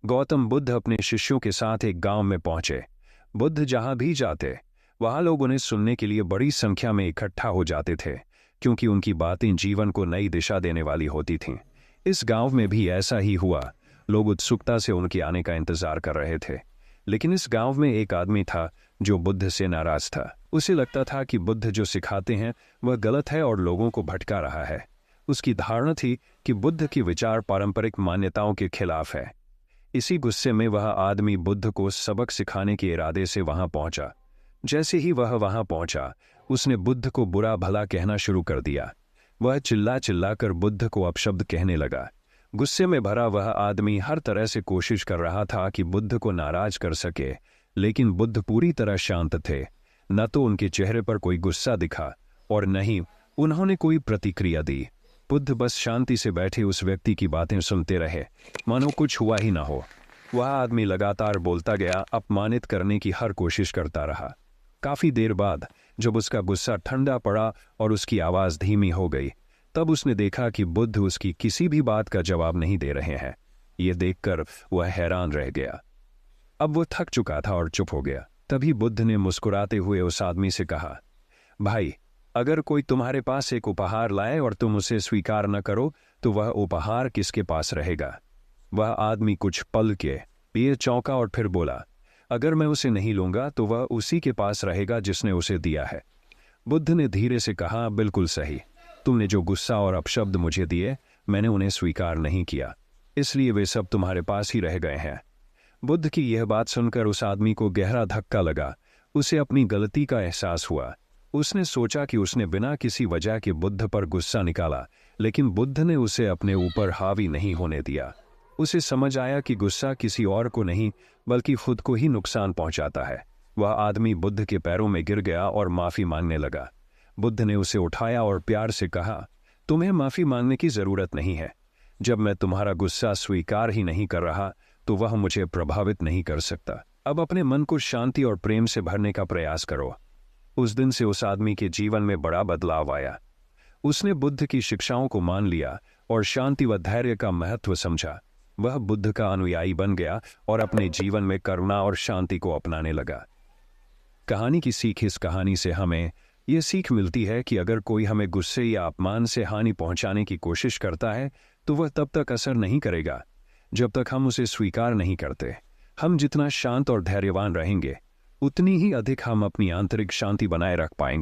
गौतम बुद्ध अपने शिष्यों के साथ एक गांव में पहुंचे। बुद्ध जहां भी जाते वहां लोग उन्हें सुनने के लिए बड़ी संख्या में इकट्ठा हो जाते थे, क्योंकि उनकी बातें जीवन को नई दिशा देने वाली होती थीं। इस गांव में भी ऐसा ही हुआ। लोग उत्सुकता से उनके आने का इंतजार कर रहे थे। लेकिन इस गांव में एक आदमी था जो बुद्ध से नाराज था। उसे लगता था कि बुद्ध जो सिखाते हैं वह गलत है और लोगों को भटका रहा है। उसकी धारणा थी कि बुद्ध की विचार पारंपरिक मान्यताओं के खिलाफ है। इसी गुस्से में वह आदमी बुद्ध को सबक सिखाने के इरादे से वहां पहुंचा। जैसे ही वह वहां पहुंचा, उसने बुद्ध को बुरा भला कहना शुरू कर दिया। वह चिल्ला चिल्ला कर बुद्ध को अपशब्द कहने लगा। गुस्से में भरा वह आदमी हर तरह से कोशिश कर रहा था कि बुद्ध को नाराज कर सके, लेकिन बुद्ध पूरी तरह शांत थे। न तो उनके चेहरे पर कोई गुस्सा दिखा और न ही उन्होंने कोई प्रतिक्रिया दी। बुद्ध बस शांति से बैठे उस व्यक्ति की बातें सुनते रहे, मानो कुछ हुआ ही ना हो। वह आदमी लगातार बोलता गया, अपमानित करने की हर कोशिश करता रहा। काफी देर बाद जब उसका गुस्सा ठंडा पड़ा और उसकी आवाज धीमी हो गई, तब उसने देखा कि बुद्ध उसकी किसी भी बात का जवाब नहीं दे रहे हैं। ये देखकर वह हैरान रह गया। अब वो थक चुका था और चुप हो गया। तभी बुद्ध ने मुस्कुराते हुए उस आदमी से कहा, भाई, अगर कोई तुम्हारे पास एक उपहार लाए और तुम उसे स्वीकार न करो तो वह उपहार किसके पास रहेगा? वह आदमी कुछ पल के लिए चौंका और फिर बोला, अगर मैं उसे नहीं लूंगा तो वह उसी के पास रहेगा जिसने उसे दिया है। बुद्ध ने धीरे से कहा, बिल्कुल सही। तुमने जो गुस्सा और अपशब्द मुझे दिए, मैंने उन्हें स्वीकार नहीं किया, इसलिए वे सब तुम्हारे पास ही रह गए हैं। बुद्ध की यह बात सुनकर उस आदमी को गहरा धक्का लगा। उसे अपनी गलती का एहसास हुआ। उसने सोचा कि उसने बिना किसी वजह के बुद्ध पर गुस्सा निकाला, लेकिन बुद्ध ने उसे अपने ऊपर हावी नहीं होने दिया। उसे समझ आया कि गुस्सा किसी और को नहीं बल्कि खुद को ही नुकसान पहुंचाता है। वह आदमी बुद्ध के पैरों में गिर गया और माफी मांगने लगा। बुद्ध ने उसे उठाया और प्यार से कहा, तुम्हें माफी मांगने की जरूरत नहीं है। जब मैं तुम्हारा गुस्सा स्वीकार ही नहीं कर रहा तो वह मुझे प्रभावित नहीं कर सकता। अब अपने मन को शांति और प्रेम से भरने का प्रयास करो। उस दिन से उस आदमी के जीवन में बड़ा बदलाव आया। उसने बुद्ध की शिक्षाओं को मान लिया और शांति व धैर्य का महत्व समझा। वह बुद्ध का अनुयायी बन गया और अपने जीवन में करुणा और शांति को अपनाने लगा। कहानी की सीख। इस कहानी से हमें यह सीख मिलती है कि अगर कोई हमें गुस्से या अपमान से हानि पहुंचाने की कोशिश करता है तो वह तब तक असर नहीं करेगा जब तक हम उसे स्वीकार नहीं करते। हम जितना शांत और धैर्यवान रहेंगे, उतनी ही अधिक हम अपनी आंतरिक शांति बनाए रख पाएंगे।